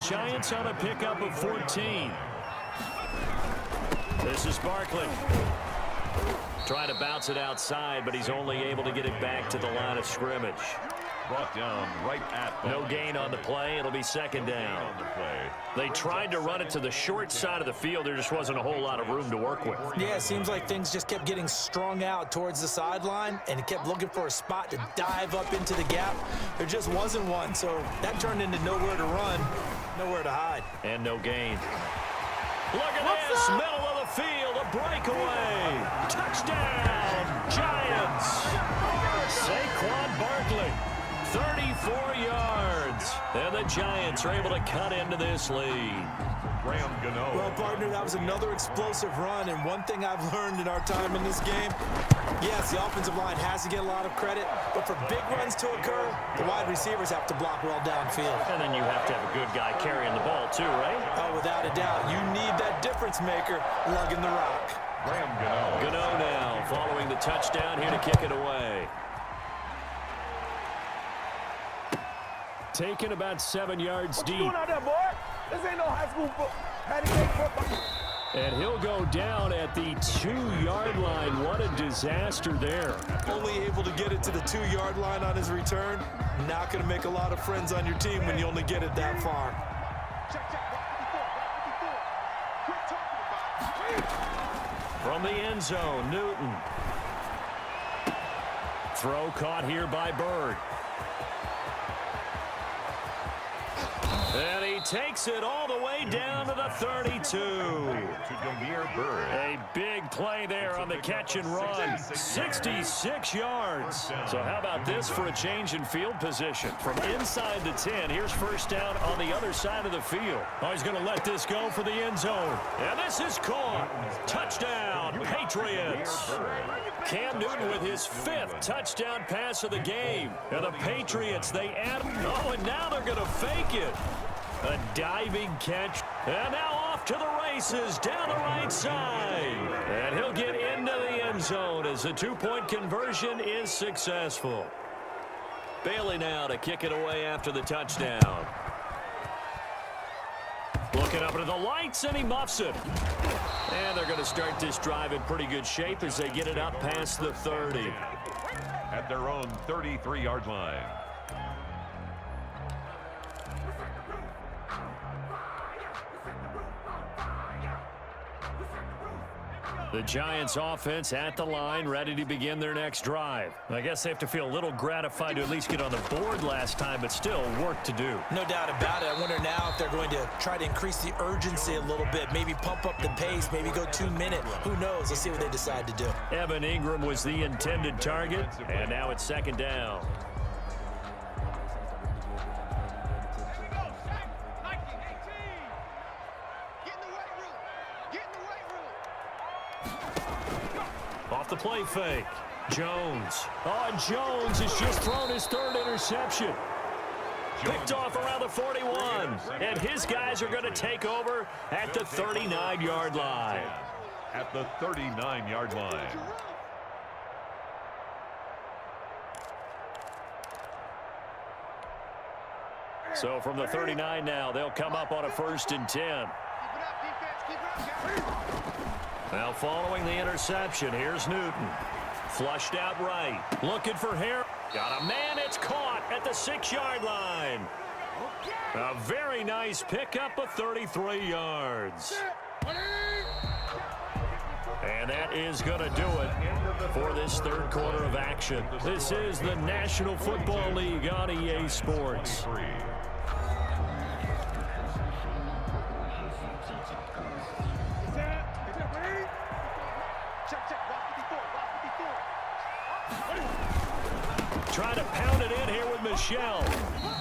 Giants on a pickup of 14. This is Barkley. Trying to bounce it outside, but he's only able to get it back to the line of scrimmage. Brought down right at no gain on the play. It'll be second down. They tried to run it to the short side of the field. There just wasn't a whole lot of room to work with. Yeah, it seems like things just kept getting strung out towards the sideline, and he kept looking for a spot to dive up into the gap. There just wasn't one, so that turned into nowhere to run, nowhere to hide. And no gain. Look at this, middle of the field, a breakaway. Touchdown, Giants. Saquon Barkley. 34 yards. And the Giants are able to cut into this lead. Graham Gano. Well, partner, that was another explosive run, and one thing I've learned in our time in this game, yes, the offensive line has to get a lot of credit, but for big runs to occur, the wide receivers have to block well downfield. And then you have to have a good guy carrying the ball too, right? Oh, without a doubt. You need that difference maker lugging the rock. Graham Gano. Gano now following the touchdown, here to kick it away. Taken about 7 yards deep. What you doing out there, boy? This ain't no high school football. And he'll go down at the 2-yard line. What a disaster there. Only able to get it to the 2-yard line on his return. Not going to make a lot of friends on your team when you only get it that far. From the end zone, Newton. Throw caught here by Bird. And he takes it all the way down to the 32. To Damiere Byrd. A big play there on the catch and run. 66 yards. So how about this for a change in field position? From inside the 10, here's first down on the other side of the field. Oh, he's going to let this go for the end zone. And this is caught. Touchdown, Patriots. Cam Newton with his 5th touchdown pass of the game. And the Patriots, they add. Oh, and now they're going to fake it. A diving catch. And now off to the races down the right side. And he'll get into the end zone as the 2-point conversion is successful. Bailey now to kick it away after the touchdown. Looking up into the lights, and he muffs it. And they're going to start this drive in pretty good shape as they get it up past the 30. At their own 33-yard line. The Giants offense at the line, ready to begin their next drive. I guess they have to feel a little gratified to at least get on the board last time, but still work to do. No doubt about it. I wonder now if they're going to try to increase the urgency a little bit, maybe pump up the pace, maybe go 2-minute. Who knows? Let's see what they decide to do. Evan Ingram was the intended target, and now it's second down. Off the play fake. Jones. Oh, and Jones has just thrown his 3rd interception. Picked off around the 41. And his guys are going to take over at the 39-yard line. At the 39-yard line. So from the 39 now, they'll come up on a 1st and 10. Now following the interception, here's Newton. Flushed out right. Looking for Harris. Got a man, it's caught at the 6-yard line. A very nice pickup of 33 yards. And that is going to do it for this 3rd quarter of action. This is the National Football League on EA Sports. Try to pound it in here with Michel.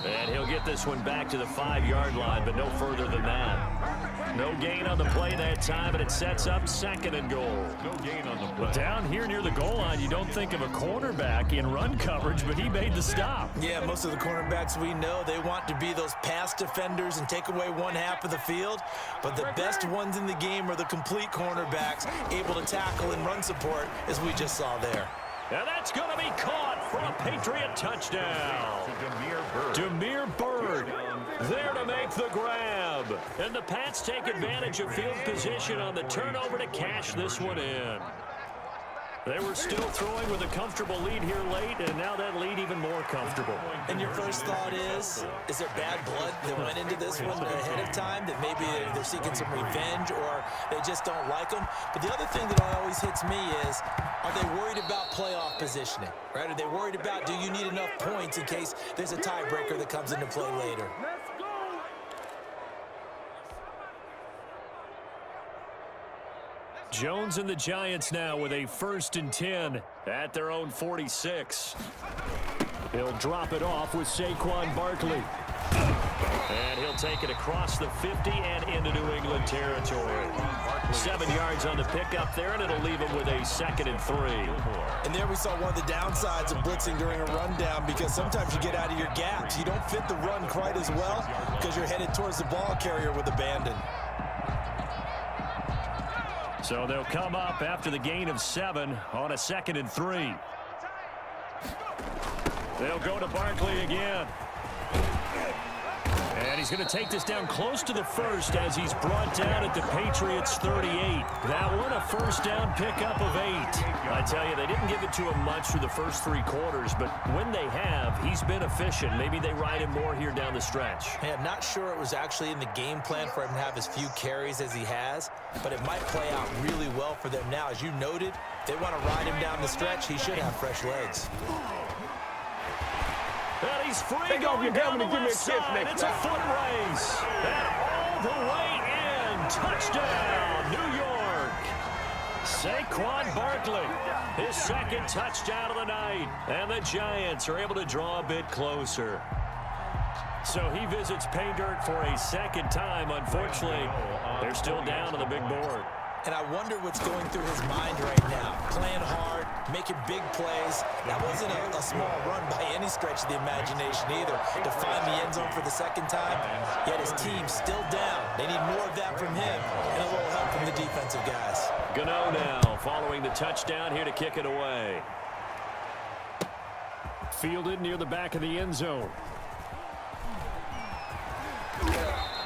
And he'll get this one back to the 5-yard line, but no further than that. No gain on the play that time, and it sets up 2nd and goal. No gain on the play. Down here near the goal line, you don't think of a cornerback in run coverage, but he made the stop. Yeah, most of the cornerbacks we know, they want to be those pass defenders and take away one half of the field. But the best ones in the game are the complete cornerbacks, able to tackle and run support, as we just saw there. And that's going to be caught for a Patriot touchdown. To Damiere Byrd. Damiere Byrd There to make the grab. And the Pats take advantage of field position on the turnover to cash this one in. They were still throwing with a comfortable lead here late, and now that lead even more comfortable. And your first thought is there bad blood that went into this one ahead of time, that maybe they're seeking some revenge or they just don't like them? But the other thing that always hits me is, are they worried about playoff positioning, right? Are they worried about, do you need enough points in case there's a tiebreaker that comes into play later? Jones and the Giants now with a 1st and 10 at their own 46. He'll drop it off with Saquon Barkley. And he'll take it across the 50 and into New England territory. 7 yards on the pickup there, and it'll leave him with a 2nd and 3. And there we saw one of the downsides of blitzing during a rundown, because sometimes you get out of your gaps. You don't fit the run quite as well because you're headed towards the ball carrier with abandon. So they'll come up after the gain of 7 on a 2nd and 3. They'll go to Barkley again. And he's going to take this down close to the 1st as he's brought down at the Patriots 38. That one a 1st down pickup of 8. I tell you, they didn't give it to him much through the first 3 quarters, but when they have, he's been efficient. Maybe they ride him more here down the stretch. Hey, I'm not sure it was actually in the game plan for him to have as few carries as he has, but it might play out really well for them now. As you noted, they want to ride him down the stretch. He should have fresh legs. And he's free going down the left side. It's a foot race. And all the way in. Touchdown, New York. Saquon Barkley, his 2nd touchdown of the night. And the Giants are able to draw a bit closer. So he visits pay dirt for a 2nd time. Unfortunately, they're still down on the big board. And I wonder what's going through his mind right now. Playing hard, making big plays. That wasn't a small run by any stretch of the imagination either, to find the end zone for the 2nd time. Yet his team's still down. They need more of that from him and a little help from the defensive guys. Gano now following the touchdown here to kick it away. Fielded near the back of the end zone.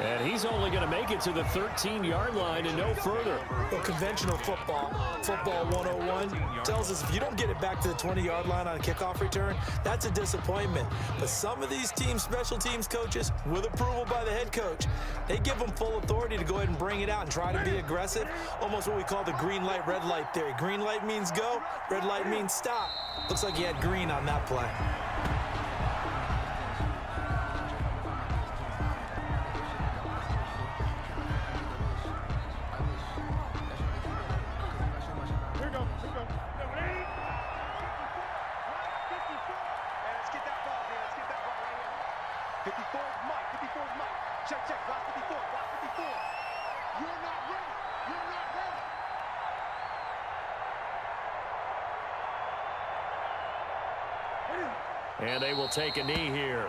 And he's only going to make it to the 13-yard line and no further. Well, conventional football 101, tells us if you don't get it back to the 20-yard line on a kickoff return, that's a disappointment. But some of these team special teams coaches, with approval by the head coach, they give them full authority to go ahead and bring it out and try to be aggressive. Almost what we call the green light, red light theory. Green light means go, red light means stop. Looks like he had green on that play. And they will take a knee here.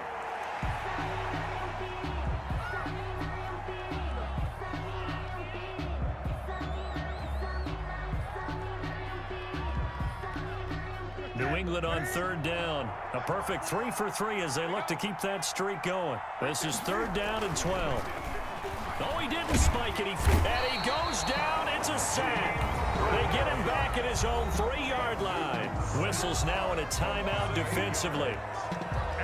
New England on 3rd down. A perfect 3 for 3 as they look to keep that streak going. This is 3rd down and 12. Oh, he didn't spike it. And he goes down. It's a sack. They get him back at his own 3-yard line. Whistles now in a timeout defensively.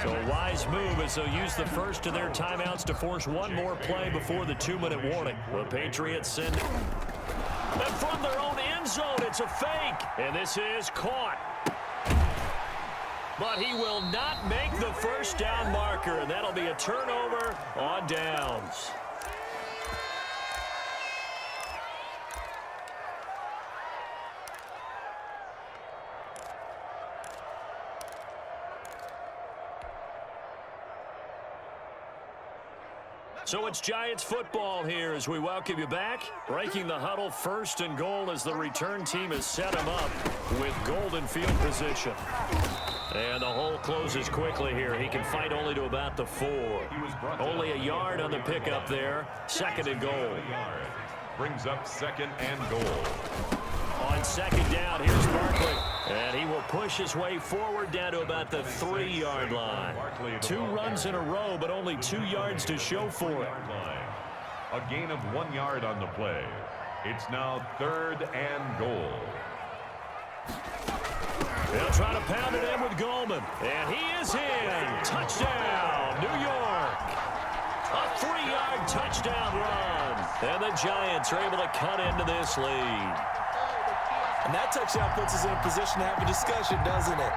So a wise move as they'll use the first of their timeouts to force one more play before the 2-minute warning. The Patriots send it. And from their own end zone, it's a fake. And this is caught. But he will not make the 1st down marker. And that'll be a turnover on downs. So it's Giants football here as we welcome you back. Breaking the huddle, 1st and goal as the return team has set him up with golden field position. And the hole closes quickly here. He can fight only to about the 4. Only a yard on the pickup there. 2nd and goal. Brings up 2nd and goal. On second down, here's Barkley. And he will push his way forward down to about the 3-yard line. 2 runs in a row, but only 2 yards to show for it. A gain of 1 yard on the play. It's now 3rd and goal. They'll try to pound it in with Goldman. And he is in. Touchdown, New York. A 3-yard touchdown run. And the Giants are able to cut into this lead. And that touchdown puts us in a position to have a discussion, doesn't it?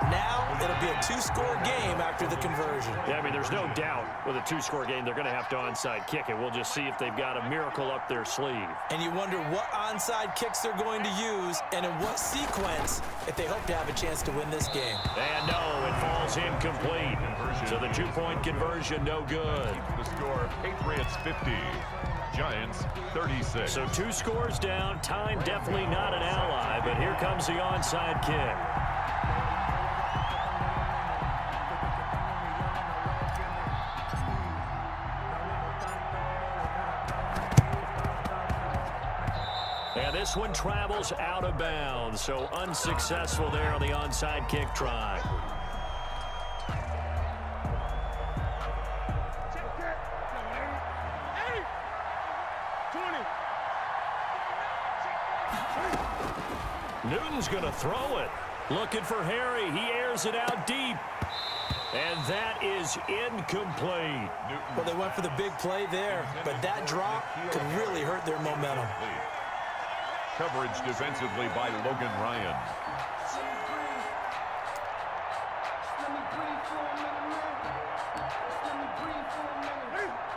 Now, it'll be a 2-score game after the conversion. Yeah, I mean, there's no doubt with a 2-score game, they're going to have to onside kick it. We'll just see if they've got a miracle up their sleeve. And you wonder what onside kicks they're going to use and in what sequence if they hope to have a chance to win this game. And no, it falls incomplete. So the 2-point conversion, no good. The score, Patriots 50. Giants 36. So 2 scores down. Time definitely not an ally, but here comes the onside kick. And this one travels out of bounds, so unsuccessful there on the onside kick try. Newton's going to throw it. Looking for Harry. He airs it out deep. And that is incomplete. Well, they went for the big play there, but that drop could really hurt their momentum. Coverage defensively by Logan Ryan.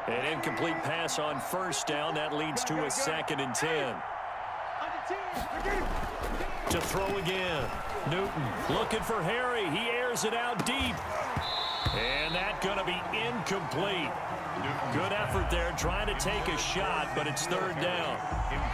An incomplete pass on first down. That leads to a 2nd and 10. To throw again. Newton looking for Harry. He airs it out deep. And that's going to be incomplete. Good effort there trying to take a shot, but it's 3rd down.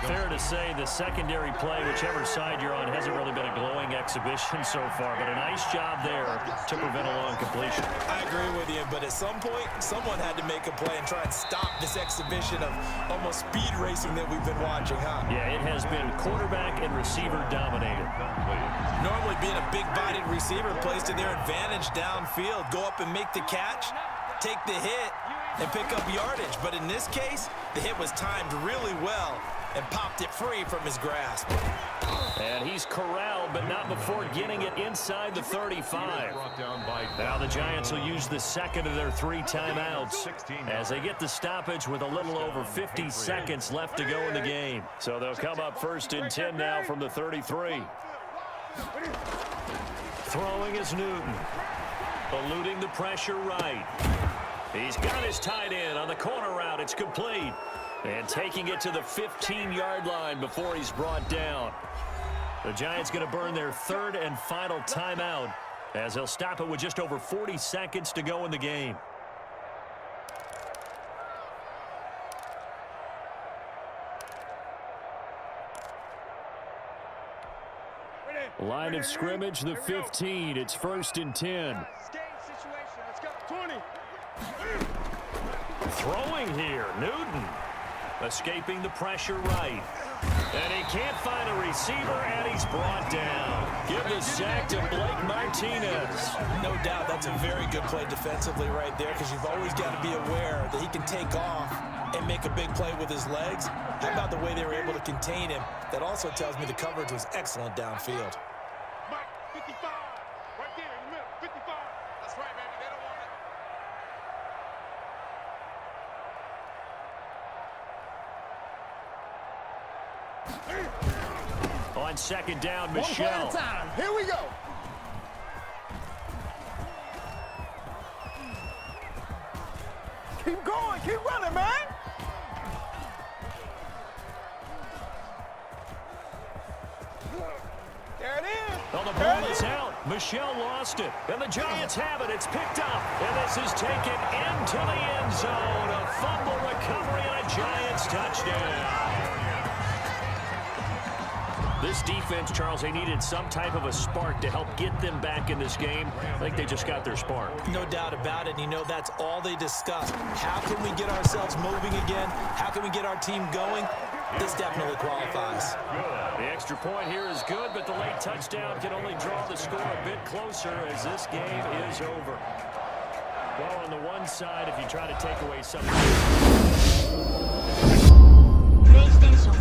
Fair to say the secondary play, whichever side you're on, hasn't really been a glowing exhibition so far, but a nice job there to prevent a long completion. I agree with you, but at some point, someone had to make a play and try and stop this exhibition of almost speed racing that we've been watching, huh? Yeah, it has been quarterback and receiver dominated. Normally being a big-bodied receiver plays to their advantage downfield. Go up and make the catch, take the hit, and pick up yardage. But in this case, the hit was timed really well and popped it free from his grasp. And he's corralled, but not before getting it inside the 35. Now the Giants will use the 2nd of their 3 timeouts as they get the stoppage with a little over 50 seconds left to go in the game. So they'll come up 1st and 10 now from the 33. Throwing is Newton. Eluding the pressure right. He's got his tight end on the corner route. It's complete. And taking it to the 15-yard line before he's brought down. The Giants going to burn their 3rd and final timeout as they'll stop it with just over 40 seconds to go in the game. Line of scrimmage, the 15. It's 1st and 10. Throwing here, Newton. Escaping the pressure right. And he can't find a receiver, and he's brought down. Give the sack to Blake Martinez. No doubt that's a very good play defensively right there, because you've always got to be aware that he can take off and make a big play with his legs. How about the way they were able to contain him? That also tells me the coverage was excellent downfield. Mike, 55, right there in the middle, 55. That's right, baby. They don't want it. On 2nd down, Michelle. One play at a time. Here we go. Keep going. Keep running, man. There it is. Well, the ball is out. Michelle lost it. And the Giants have it. It's picked up. And this is taken into the end zone. A fumble recovery and a Giants touchdown. This defense, Charles, they needed some type of a spark to help get them back in this game. I think they just got their spark. No doubt about it. You know, that's all they discussed. How can we get ourselves moving again? How can we get our team going? This definitely qualifies. Good. The extra point here is good, but the late touchdown can only draw the score a bit closer as this game is over. Well, on the one side, if you try to take away something... PlayStation